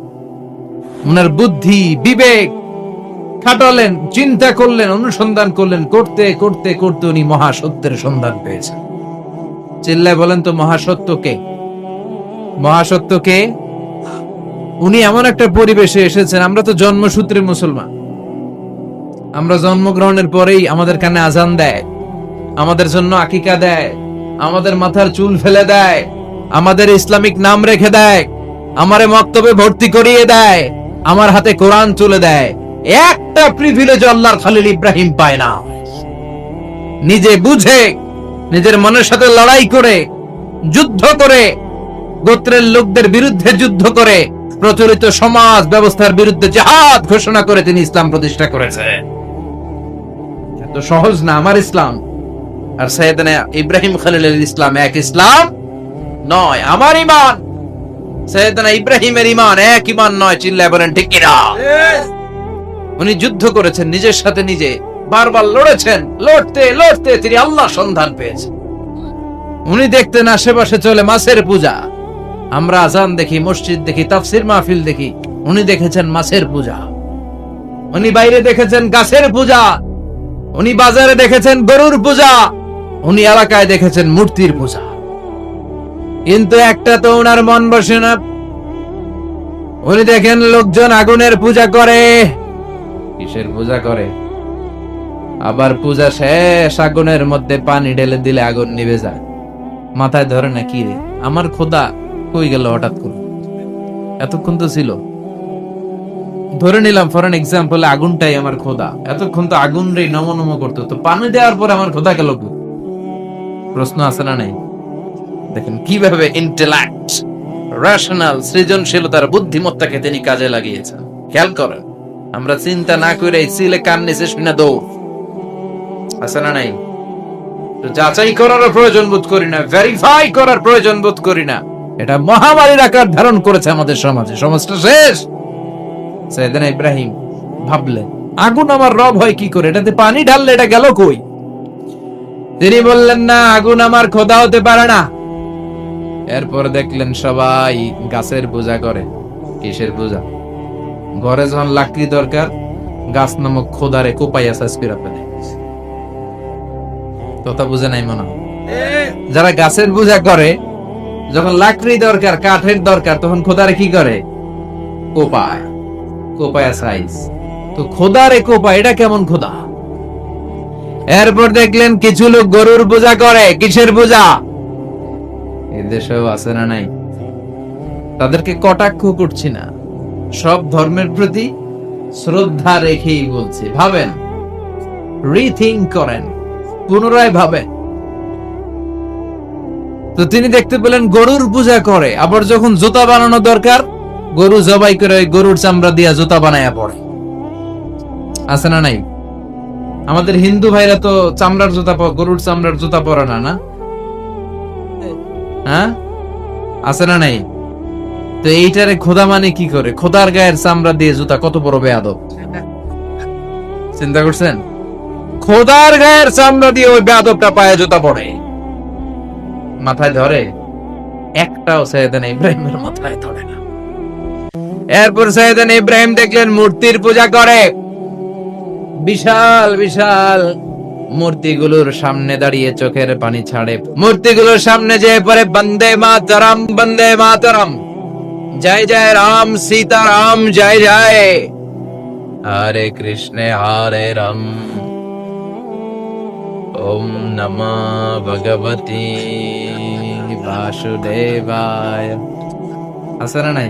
ওনার বুদ্ধি বিবেক খাটালেন, চিন্তা করলেন, অনুসন্ধান করলেন, করতে করতে করতে উনি মহাসত্যের সন্ধান পেয়েছেন। চিল্লায় বলেন তো, মহাসত্য কে? মহাসত্য কে? উনি এমন একটা পরিবেশে এসেছেন, আমরা তো জন্মসূত্রে মুসলমান। আমরা জন্মগ্রহণের পরেই আমাদের কানে আজান দেয়, আমাদের জন্য আকিকা দেয়, আমাদের মাথার চুল ফেলে দেয়, আমাদের ইসলামিক নাম রেখে দেয়, আমারে মক্তবে ভর্তি করিয়ে দেয়, আমার হাতে কোরআন তুলে দেয়। একটা প্রিভিলেজ আল্লাহর খলিল ইব্রাহিম পায় না। নিজে বুঝে, নিজের মনের সাথে লড়াই করে, যুদ্ধ করে, গোত্রের লোকদের বিরুদ্ধে যুদ্ধ করে, প্রচলিত সমাজ ব্যবস্থার বিরুদ্ধে জিহাদ ঘোষণা করে তিনি ইসলাম প্রতিষ্ঠা করেছেন। এত সহজ না আমার ইসলাম আর সাইয়েদনা ইব্রাহিম খলিলের ইসলাম এক ইসলাম নয়। আমার ঈমান সাইয়েদনা ইব্রাহিমের ঈমান এক ঈমান নয়। চিল্লায় বলেন ঠিক কিনা? উনি যুদ্ধ করেছেন, নিজের সাথে নিজে বারবার লড়েছেন, লড়তে লড়তে তিনি আল্লাহ সন্ধান পেয়েছেন। উনি দেখতেন আশেপাশে চলে মাছের পূজা। আমরা আজান দেখি, মসজিদ দেখি, তাফসির মাহফিল দেখি, উনি দেখেছেন মাছের পূজা। উনি বাইরে দেখেছেন গাছের পূজা, উনি বাজারে দেখেছেন গরুর পূজা, উনি এলাকায় দেখেছেন মূর্তির পূজা। কিন্তু একটা তো ওনার মন বসে না। উনি দেখেন লোকজন আগুনের পূজা করে। কিসের পূজা করে? আবার পূজা শেষ, আগুনের মধ্যে পানি ঢেলে দিলে আগুন নিভে যায়। মাথায় ধরে না, কি রে আমার খোদা কই গেল হঠাৎ করে, এতক্ষণ তো ছিল। ধরে নিলাম ফর এন এক্সাম্পল আগুনটাই আমার খোদা, এতক্ষণ তো আগুন রে নম নম করতো, তো পানি দেওয়ার পর আমার খোদা গেল। প্রশ্ন আছে না নাই? দেখেন কিভাবে ইন্টেলেক্ট, রেশনাল, সৃজনশীলতার বুদ্ধিমত্তাকে তিনি কাজে লাগিয়েছেন। খেয়াল করেন, আমরা চিন্তা না করে সিলে কান নিচে শুনে দৌড়, আছে না নাই? তো যাচাই করার প্রয়োজন বোধ করি না, ভেরিফাই করার প্রয়োজন বোধ করি না। এটা মহামারীর আকার ধারণ করেছে আমাদের সমাজে, সমাজটা শেষ। সাইয়েদনা ইব্রাহিম ভাবলেন, আগুন আমার রব হয় কি করে, এটাতে পানি ঢাললে এটা গেল কই? তিনি বললেন, না, আগুন আমার খোদা হতে পারে না। এরপর দেখলেন সবাই গাছের পূজা করে। কিসের পূজা? ঘরে যখন লাকড়ি দরকার, গাছ নামক খোদারে কোপাইয়া সাইজ করে ফেলে। কথা বুঝে নাই মনে হয়? যারা গাছের পূজা করে, যখন লাকড়ি দরকার, কাঠের দরকার, তখন খোদারে কি করে? কোপায়, কোপায়া সাইজ। তো খোদারে কোপায়, এটা কেমন খোদা? এরপর দেখলেন কিছু লোক গরুর পূজা করে। কিসের পূজা? এদেশেও আছে না নাই? তাদেরকে কটাক্ষ করছি না, সব ধর্মের প্রতি শ্রদ্ধা রেখেই বলছি। ভাবেন, রিথিঙ্ক করেন, পুনরায় ভাবেন। তো তিনি দেখতে পেলেন গরুর পূজা করে, আবার যখন জুতা বানানো দরকার, গরু জবাই করে ওই গরুর চামড়া দিয়া জুতা বানায়া পড়ে। আছে না নাই? আমাদের হিন্দু ভাইরা তো চামড়ার জুতা, গরুর চামড়ার জুতা পরে না, না? হ্যাঁ, আছে না নাই? তো এইটারে খোদা মানে কি করে? খোদার গায়ের চামড়া দিয়ে জুতা, কত বড় বেয়াদব! চিন্তা করছেন? খোদার গায়ের চামড়া দিয়ে ওই বেয়াদবটা পায়ে জুতা পড়ে। মাথায় ধরে? একটাও সাইয়েদনা ইব্রাহিমের মাথায় ধরে না। এরপর সাইয়েদনা ইব্রাহিম দেখলেন মূর্তির পূজা করে। বিশাল বিশাল মূর্তিগুলোর সামনে দাঁড়িয়ে চোখের পানি ছাড়ে। মূর্তিগুলোর সামনে যে পরে বন্দে মাতরম, বন্দে মাতরম, জয় জয় রাম সীতারাম, জয় জয়, হরে কৃষ্ণ হরে রাম, ওম নমঃ ভগবতে বাসুদেবায়। আছে না নাই?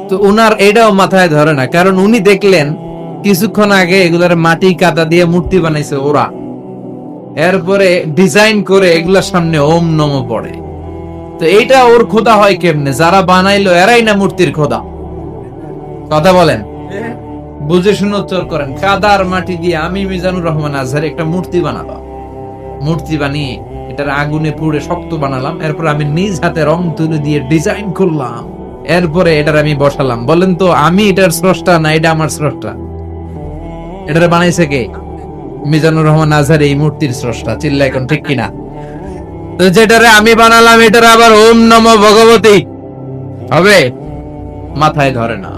তো উনার এটাও মাথায় ধরে না, কারণ উনি দেখলেন কিছুক্ষণ আগে এগুলার মাটি কাদা দিয়ে মূর্তি বানাইছে ওরা, এরপরে ডিজাইন করে এগুলার সামনে ওম নমঃ পড়ে। তো এইটা ওর খোদা হয় কেমনে? যারা বানাইলো এরাই না মূর্তির খোদা। কথা বলেন, বুঝে শুনে উত্তর করেন। কাদার মাটি দিয়ে আমি মিজানুর রহমান আজহার একটা মূর্তি বানালাম, মূর্তি বানিয়ে এটার আগুনে পুড়ে শক্ত বানালাম, এরপর আমি নিজ হাতে রং তুলি দিয়ে ডিজাইন করলাম, এরপরে এটার আমি বসালাম। বলেন তো, আমি এটার স্রষ্টা না এটা আমার স্রষ্টা? এটার বানাইছে কে? মিজানুর রহমান আজহার এই মূর্তির স্রষ্টা। চিল্লা এখন ঠিক কিনা? তো যেটারে আমি বানালাম এটার আবার ওম নমঃ ভগবতী হবে? মাথায় ধরে না,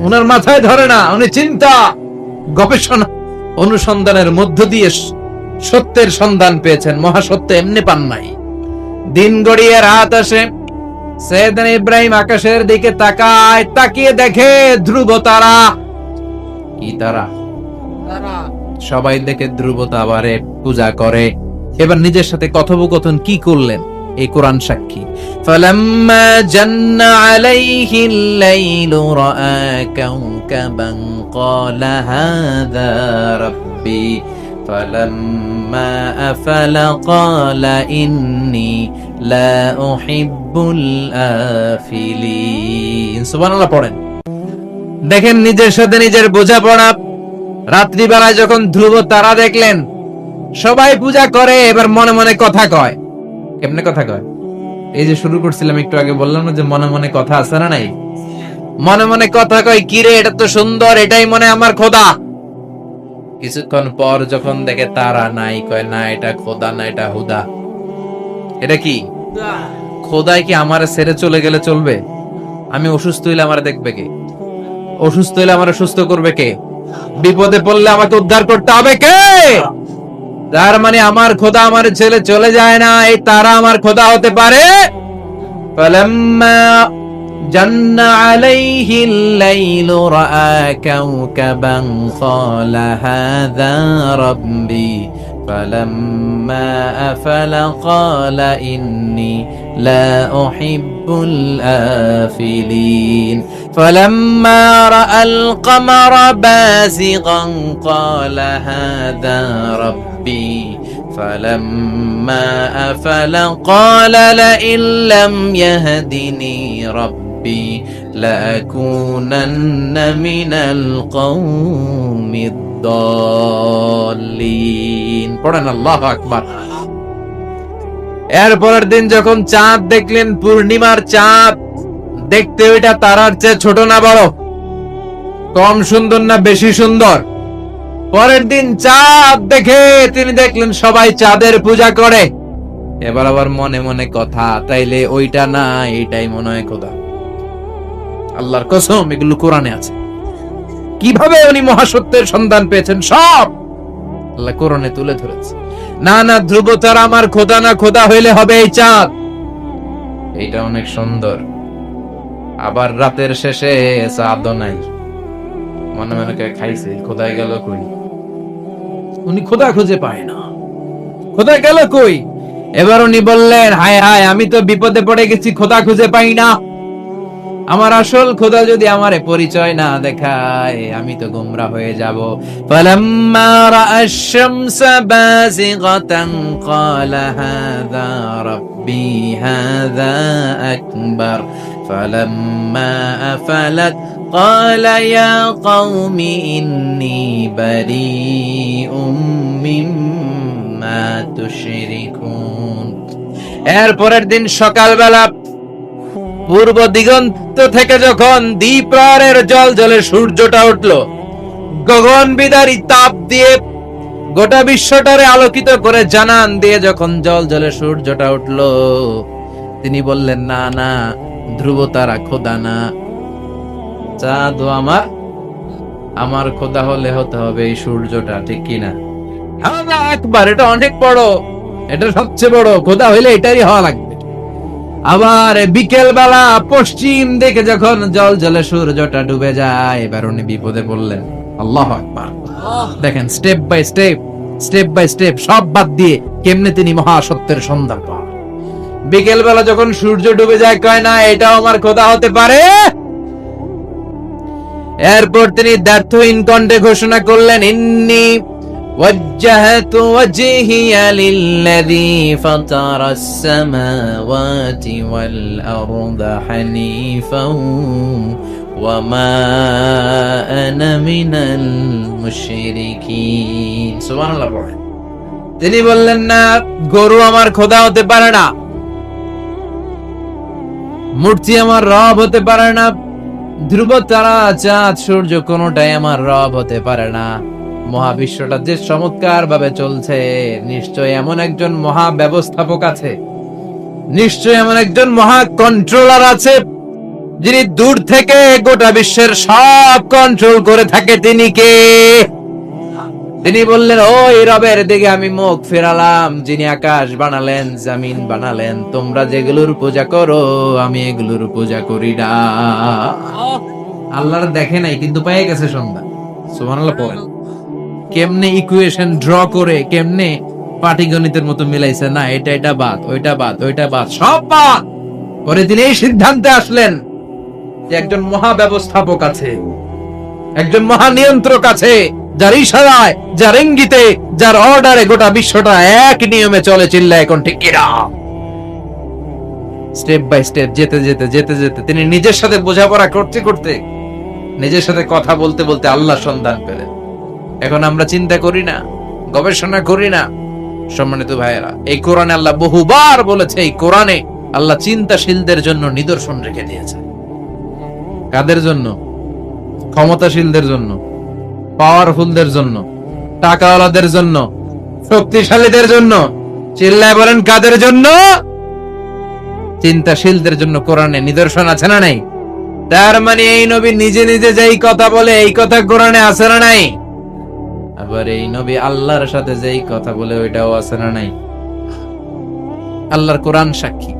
উনার মাথায় ধরে না। উনি চিন্তা, গবেষণা, অনুসন্ধানের মধ্য দিয়ে সত্যের সন্ধান পেয়েছেন। মহাসত্য এমনি পান নাই। দিন গড়িয়ে রাত আসে, সাইয়েদনা ইব্রাহিম আকাশের দিকে তাকায়, তাকিয়ে দেখে ধ্রুব তারা। কি তারা? সবাই দেখে ধ্রুব তারারে পূজা করে। এবার নিজের সাথে কথোপকথন কি করলেন এই কোরআন সাক্ষী। ফালাম্মা জান্না আলাইহিল লাইলু রাআ কাওকাবান ক্বালা হাযা রাব্বি ফালাম্মা আফালা ক্বালা ইন্নী লা উহিব্বুল আফিলিন। সুবহানাল্লাহ পড়েন। দেখেন নিজের সাথে নিজের বোঝাপড়া। রাত্রিবেলায় যখন ধ্রুব তারা দেখলেন সবাই পূজা করে, এবার মনে মনে কথা কয়। কেমনে কথা কয়? এই যে শুরু করছিলাম একটু আগে, বললাম না যে মনে মনে কথা আছে না নাই? মনে মনে কথা কয়, কিরে এটা তো সুন্দর, এটাই মনে আমার খোদা। কিছুক্ষণ পর যখন দেখে তারা নাই, কয় না এটা খোদা না, এটা হুদা। এটা কি খোদাই? কি আমারে ছেড়ে চলে গেলে চলবে? আমি অসুস্থ হইলে আমারে দেখবে কে? অসুস্থ হইলে আমারে সুস্থ করবে কে? বিপদে পড়লে আমাকে উদ্ধার করতে হবে কে? তার মানে আমার খোদা আমার ছেলে চলে যায় না, এই তারা আমার খোদা হতে পারে। فلما جن عليه الليل رأى كوكبا قال هذا ربي فلما أفل قال إني لا أحب الآفلين فلما رأى القمر بازغا قال هذا ربي فلما أفل قال لئن لم يهدني ربي لأكونن من القوم الضالين পড়েন আল্লাহু আকবার। এরপরের দিন যখন চাঁদ দেখলেন, পূর্ণিমার চাঁদ, দেখতে ওইটা তারার চেয়ে ছোট না বড়? কম সুন্দর না বেশি সুন্দর? পরের দিন চাঁদ দেখে তিনি দেখলেন সবাই চাঁদের পূজা করে। এবার আবার মনে মনে কথা, তাইলে ওইটা না এইটাই মনে হয় খোদা। আল্লাহর কসম, এগুলো কোরআনে আছে। কিভাবে উনি মহাসত্যের সন্ধান পেয়েছেন সব আল্লাহ কোরআনে তুলে ধরেছে। না না, ধ্রুব তারা আমার খোদা না, খোদা হইলে হবে এই চাঁদ। এইটা অনেক সুন্দর। আবার রাতের শেষে চাঁদও নাই, মনে মনে খাইছে খোদাই গেল কই? উনি খোদা খুঁজে পায় না, খোদা গেল কই? এবার উনি বললেন, হায় হায়, আমি তো বিপদে পড়ে গেছি, খোদা খুঁজে পাই না। আমার আসল খোদা যদি আমারে পরিচয় না দেখায়, আমি তো গোমরা হয়ে যাব। ফালাম্মা রাআশ শামসা বাযিগাতান ক্বালা হাযা রাব্বি হাযা আকবার ফালাম্মা আফালাত ক্বালা ইয়া কওমি ইন্নী বারীউম মিম্মা তুশরিকুন। এর পরের দিন সকালবেলা পূর্ব দিগন্ত থেকে যখন দ্বিপ্রহরের জলে সূর্যটা উঠলো, গগন বিদারী তাপ দিয়ে গোটা বিশ্বটারে আলোকিত করে জানান দিয়ে যখন জলে সূর্যটা উঠলো, তিনি বললেন, না না, ধ্রুব তারা খোদা না, চাঁদ আমার খোদা হলে হতে হবে এই সূর্যটা, ঠিক কিনা? হাযা আকবার, এটা অনেক বড়, এটা সবচেয়ে বড়, খোদা হইলে এটারই হওয়া লাগবে। আবার বিকেল বেলা পশ্চিম দিকে যখন জলে সূর্যটা ডুবে যায়, এবার উনি বিপদে পড়লেন। আল্লাহু আকবার। দেখেন, স্টেপ বাই স্টেপ সব বাদ দিয়ে কেমনে তিনি মহাসত্যের সন্ধান পান। বিকেল বেলা যখন সূর্য ডুবে যায়, কয় না এটাও আমার খোদা হতে পারে। এরপর তিনি দ্ব্যর্থহীন কণ্ঠে ঘোষণা করলেন, ইন্নী وجهت وجهي للذي فطر السماوات والأرض حنيفا وما أنا من المشركين। সুবহানাল্লাহ পড়েন। তিনি বললেন, না, গরু আমার খোদা হতে পারে না, মূর্তি আমার রব হতে পারে না, ধ্রুব তারা, চাঁদ, সূর্য কোনটাই আমার রব হতে পারে না। মহাবিশ্বটা যে চমৎকার ভাবে চলছে, নিশ্চয় এমন একজন মহা ব্যবস্থাপক আছে, নিশ্চয় এমন একজন মহা কন্ট্রোলার আছে, যিনি দূর থেকে গোটা বিশ্বের সব কন্ট্রোল করে থাকে। তিনি কে? তিনি বললেন, ওই রবের দিকে আমি মুখ ফেরালাম, যিনি আকাশ বানালেন, জমিন বানালেন। তোমরা যেগুলোর পূজা করো, আমি এগুলোর পূজা করি না। আল্লাহর দেখে নাই, কিন্তু পেয়ে গেছে সন্ধান। সুবহানাল্লাহ পড়েন। কেমনে ইকুয়েশন ড্র করে, কেমনে পাটিগণিতের মতো মিলাইছে, না এটা বাদ, ওইটা বাদ, সব বাদ পরে তিনি এই সিদ্ধান্তে আসলেন যে একজন মহা ব্যবস্থাপক আছে, একজন মহা নিয়ন্ত্রক আছে, যার ইশারায়, যার ইঙ্গিতে, যার অর্ডারে গোটা বিশ্বটা এক নিয়মে চলে। চিল্লায় এখন ঠিক কিনা? স্টেপ বাই স্টেপ যেতে যেতে তিনি নিজের সাথে বোঝাপড়া করতে নিজের সাথে কথা বলতে আল্লাহ সন্ধান পেলেন। এখন আমরা চিন্তা করি না, গবেষণা করি না। সম্মানিত ভাইয়েরা, এই কোরআনে আল্লাহ বহুবার বলেছে, এই কোরআনে আল্লাহ চিন্তাশীলদের জন্য নিদর্শন রেখে দিয়েছে। কাদের জন্য? ক্ষমতাশীলদের জন্য, পাওয়ারফুলদের জন্য, টাকাওয়ালাদের জন্য, শক্তিশালীদের জন্য। চিল্লায় বলেন কাদের জন্য? চিন্তাশীলদের জন্য কোরআনে নিদর্শন আছে না নাই? তার মানে এই নবী নিজে নিজে যেই কথা বলে এই কথা কোরআনে আছে না নাই? আবার এই নবী আল্লাহর সাথে যেই কথা বলে ওইটাও আছে না নাই? আল্লাহর কোরআন সাক্ষী।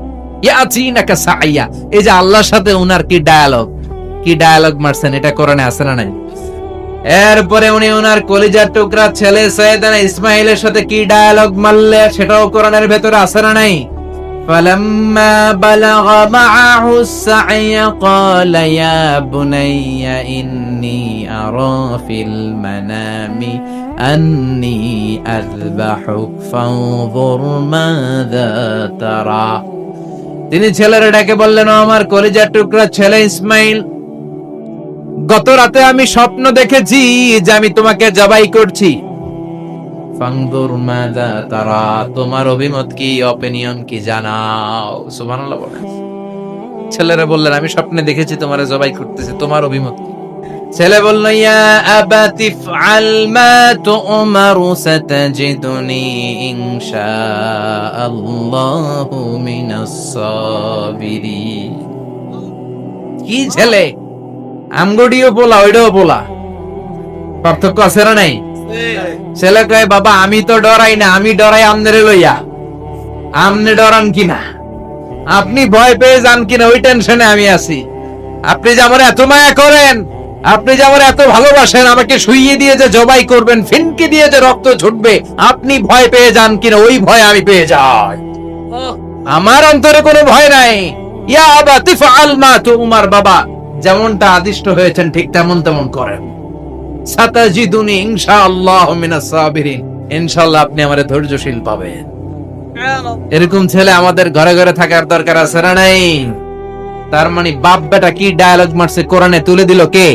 ইয়াতিনাকা সাইয়া, এই যে আল্লাহর সাথে উনার কি ডায়ালগ মারছেন, এটা কোরআনে আছে না নাই? এরপরে উনি ওনার কলিজার টুকরা ছেলে সাইয়েদানা ইসমাইলের সাথে কি ডায়ালগ মারলে সেটাও কোরআনের ভেতরে আছে না নাই? ফালাম্মা বালাগা মাআহু السعي قال يا بني إني أرى في المنام أني أذبحك فانظر ماذا ترى। তিনি ছেলের ডাকে বললেন, ও আমার কলিজার টুকরা ছেলে ইসমাইল, গত রাতে আমি স্বপ্ন দেখেছি যে আমি তোমাকে জবাই করছি। ফানদুর মাযা তারা, তোমার অভিমত কি, অপিনিয়ন কি জানাও। সুবহানাল্লাহ বলেন। ছেলেরা বললেন, আমি স্বপ্নে দেখেছি তোমারে জবাই করতেছে, তোমার অভিমত কি? ছেলে বলল, ইয়া আবাতি ফআল মা তু'মারু সাতাজিদুনি ইনশাআল্লাহু মিনাস সাবিরিন। কি ছেলে, আমগডিও বলা ওইটাও বলা, পার্থক্য আছে না নাই? ছেলে কয়, বাবা আমি তো ডরাই না, আমি ডরাই আমনেরে লইয়া। আমনে ডরান কিনা, আপনি ভয় পেয়ে যান কিনা ওই টেনশনে আমি আছি। আপনি যে আমার এত মায়া করেন, আপনি যে আমার এত ভালোবাসেন, আমাকে শুইয়ে দিয়ে যে জবাই করবেন, ফিনকি দিয়ে যে রক্ত ছুটবে, আপনি ভয় পেয়ে যান কিনা ওই ভয় আমি পেয়ে যাই। আমার অন্তরে কোনো ভয় নাই। ইয়া আবাতি ফাআল মা তু'মার, বাবা যেমনটা আদিষ্ট হয়েছেন ঠিক তেমন করেন। সাতাজিদুনি ইনশাআল্লাহু মিনাস সাবিরিন, ইনশাআল্লাহ আপনি আমারে ধৈর্যশীল পাবেন। এরকম ছেলে আমাদের ঘরে ঘরে থাকার দরকার আছে না নাই? তার মানে বাপ বেটা কি ডায়ালগ মারছে কোরআনে তুলে দিল কে?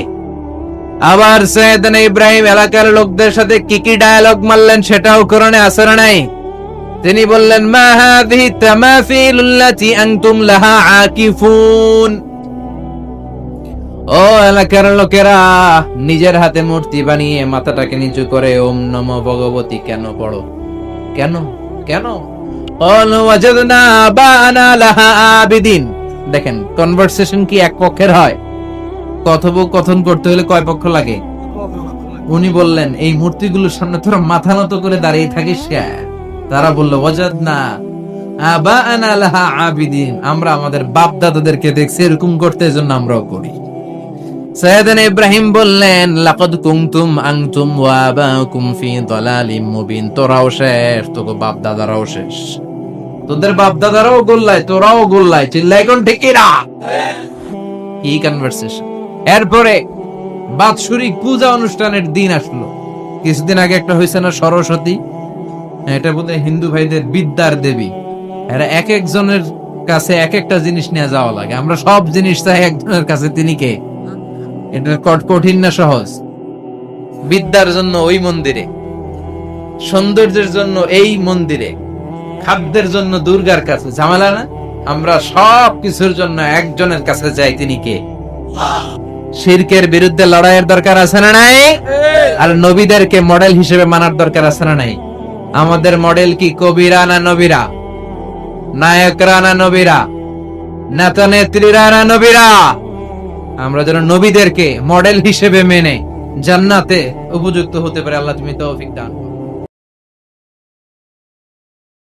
আবার সাইয়েদনা ইব্রাহিম এলাকার লোকদের সাথে কি ডায়ালগ মারলেন সেটাও কোরআনে আছে না নাই? তিনি বললেন, মা হাযিহি তামাসিলুল্লাতী আনতুম লাহা আকিফুন। ও এলাকার লোকেরা, নিজের হাতে মূর্তি বানিয়ে মাথাটাকে নিচু করে ওম নমো ভগবতী কেন পড়ো? কেন কেন? ওয়াজাদনা বানা লাহা আবিদিন। দেখেন কনভারসেশন কি এক পক্ষের হয়? কথোপকথন করতে হলে কয় পক্ষ লাগে? উনি বললেন, এই মূর্তিগুলোর সামনে তোরা মাথা নত করে দাঁড়িয়ে থাকিস কেন? তারা বলল, ওয়াজাদনা আবানা লাহা আবিদিন, আমরা আমাদের বাপ দাদাদেরকে দেখছি এরকম করতে, এজন্য আমরাও করি। সাইয়েদনা ইব্রাহিম বললেন, লাকাদ কুনতুম আনতুম ওয়া আবাকুম ফি দালালিম মুবিন। তোরাও শেষ, তোকে বাপ দাদারাও শেষ, তোদের বাপ দাদারাও গোল্লায়, তোরাও গোল্লায়। চিল্লাই কোন ঠিক না? কি কনভারসেশন। এরপরে বাৎসরিক পূজা অনুষ্ঠানের দিন আসলো। কিছুদিন আগে একটা হয়েছে না, সরস্বতী। এটা বোধহয় হিন্দু ভাইদের বিদ্যার দেবী। এরা এক একজনের কাছে এক একটা জিনিস নিয়ে যাওয়া লাগে। আমরা সব জিনিস চাই একজনের কাছে, তিনি কে? এটা কঠিন না সহজ? বিদ্যার জন্য ওই মন্দিরে, সৌন্দর্যের জন্য এই মন্দিরে, খাদ্যের জন্য দুর্গার কাছে, ঝামেলা না? আমরা সব কিছুর জন্য একজনের কাছে যাই, তিনি কে? শিরকের বিরুদ্ধে লড়াইয়ের দরকার আছে না নাই? আর নবীদেরকে মডেল হিসেবে মানার দরকার আছে না নাই? আমাদের মডেল কি কবিরা না নবীরা? নায়করা না নবীরা? নেতা নেত্রীরা না নবীরা? আমরা যেন নবীদেরকে মডেল হিসেবে মেনে জান্নাতে উপযুক্ত হতে পারে। আল্লাহ তুমি তৌফিক দান করো।